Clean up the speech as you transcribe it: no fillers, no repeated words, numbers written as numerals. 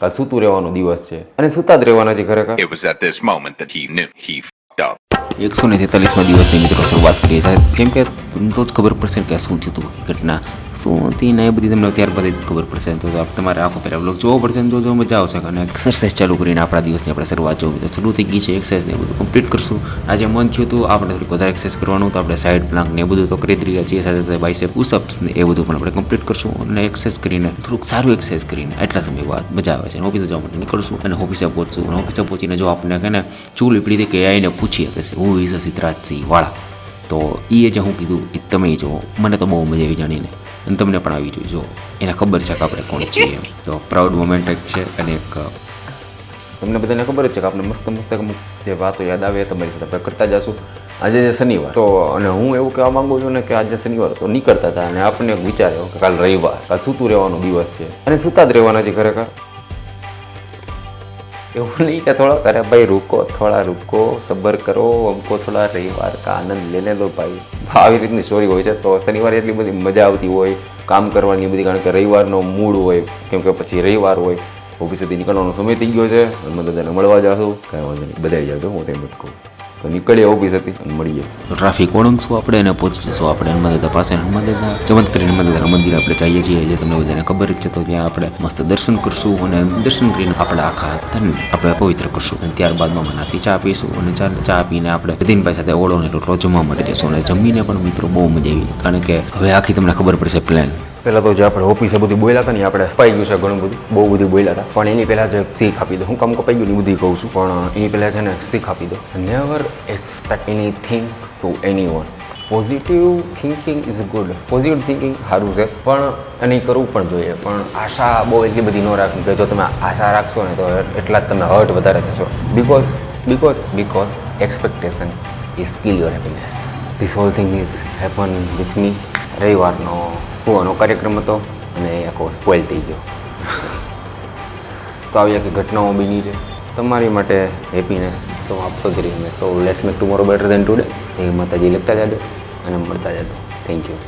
કાલ સૂતું રહેવાનો દિવસ છે અને સૂતા જ રહેવાના છે ખરેખર. It was at this moment that he knew he f***ed up. 143માં દિવસની મિત્રો શરૂઆત કરીએ છીએ કેમ કે તો જ ખબર પડશે કે શું થયું હતું ઘટના શું હતી ને એ બધી તમને ત્યારબાદ જ ખબર પડશે. તો તમારે આખો પહેલાં બ્લોગ જોવો પડશે ને તો જો મજા આવશે. અને એક્સરસાઇઝ ચાલુ કરીને આપણા દિવસની આપણે શરૂઆત જોવી તો શરૂ થઈ ગઈ છે એક્સરસાઇઝ ને એ બધું કમ્પ્લીટ કરશું. આજે મન થયું હતું આપણે થોડીક વધારે એક્સરસાઇઝ કરવાનું તો આપણે સાઇડ પ્લાન્ક ને એ બધું તો કરી જ રહ્યા છીએ. સાથે સાથે બાઇસેપ પુશઅપ્સ ને એ બધું પણ આપણે કમ્પ્લીટ કરશું. અને એક્સરસાઇઝ કરીને થોડુંક સારું એક્સરસાઇઝ કરીને એટલા સમય બાદ મજા આવે છે. ઓફિસે જવા માટે નીકળશું અને ઓફિસે પહોંચશું. અને ઓફિસે પહોંચીને જો આપણે કે ને ચૂલ પીડી દે કે આઈને પૂછીએ કે હું વિશે સિદ્ધરાજસિંહ વાળા તો એ જે હું કીધું એ તમે જો મને તો બહુ મજા આવી જાણીને અને તમને પણ આવી જોઈએ. જો એને ખબર છે કે આપણે કોણ છીએ એમ. તો પ્રાઉડ મોમેન્ટ એક છે. અને એક તમને બધાને ખબર જ છે કે આપણે મસ્ત મસ્ત અમુક જે વાતો યાદ આવે તમારી સાથે આપણે કરતા જશું. આજે છે શનિવાર તો અને હું એવું કહેવા માગું છું ને કે આજે શનિવાર તો નીકળતા હતા અને આપણને એક વિચાર આવ્યો કે કાલ રવિવાર, કાલ સૂતું રહેવાનો દિવસ છે અને સૂતા જ રહેવાના છે ખરેખર. એવું નહીં કે થોડા અરે ભાઈ થોડા રૂકો સબર કરો અમકો થોડા રવિવાર કા આનંદ લેને દો ભાઈ. આવી રીતની સ્ટોરી હોય છે. તો શનિવારે એટલી બધી મજા આવતી હોય કામ કરવાની બધી, કારણ કે રવિવારનો મૂડ હોય કેમ કે પછી રવિવાર હોય ઓફિસેથી નીકળવાનો સમય થઈ ગયો છે અને મને બધાને મળવા જાશું. કાંઈ વાંધો નહીં, બધા જાવ તો હું તેમ જ કહું. તો નીકળીએ ઓફિસેથી અને મળીએ. ટ્રાફિક ઓળંગશું આપણે અને પહોંચી જશું આપણે હનુમાન દાદા પાસે. હનુમાન દાદા ચમત્કારી હનુમાન દાદાના મંદિર આપણે જઈએ છીએ જે તમને બધાને ખબર જ છે. તો ત્યાં આપણે મસ્ત દર્શન કરશું અને દર્શન કરીને આપણે આખા તન આપણે પવિત્ર કરશું. અને ત્યારબાદ મામાનાથી ચા પીશું અને ચા પીને આપણે દીનભાઈ સાથે ઓળોને રોટલો જમવા માટે જશું. અને જમીને પણ મિત્રો બહુ મજા આવી, કારણ કે હવે આખી તમને ખબર પડશે પ્લાન. પહેલાં તો જે આપણે ઓફિસે બધું બોલ્યા હતા ને આપણે કપાઈ ગયું છે ઘણું બધું, બહુ બધું બોલ્યા હતા. પણ એની પહેલાં જે શીખ આપી દો, હું કામ કપાઈ ગયું ને બધી કહું છું, પણ એની પહેલાં છે ને શીખ આપી દો. Never expect anything two anyone. Positive thinking is good. Positive thinking સારું છે પણ એને કરવું પણ જોઈએ. પણ આશા બહુ એટલી બધી ન રાખવી કે જો તમે આશા રાખશો ને તો એટલા જ તમે હર્ટ વધારે થશો. Because expectation is kill your happiness. This whole thing is happen with me. રવિવારનો કૂવાનો કાર્યક્રમ હતો અને આખો સ્પોઇલ થઈ ગયો. તો આવી આખી ઘટનાઓ બની છે. તમારી માટે હેપીનેસ તો આપતો જ રહીએ. તો let's make tomorrow better than today. એ માતાજી લખતા જાજો અને મળતા જાજો. Thank you.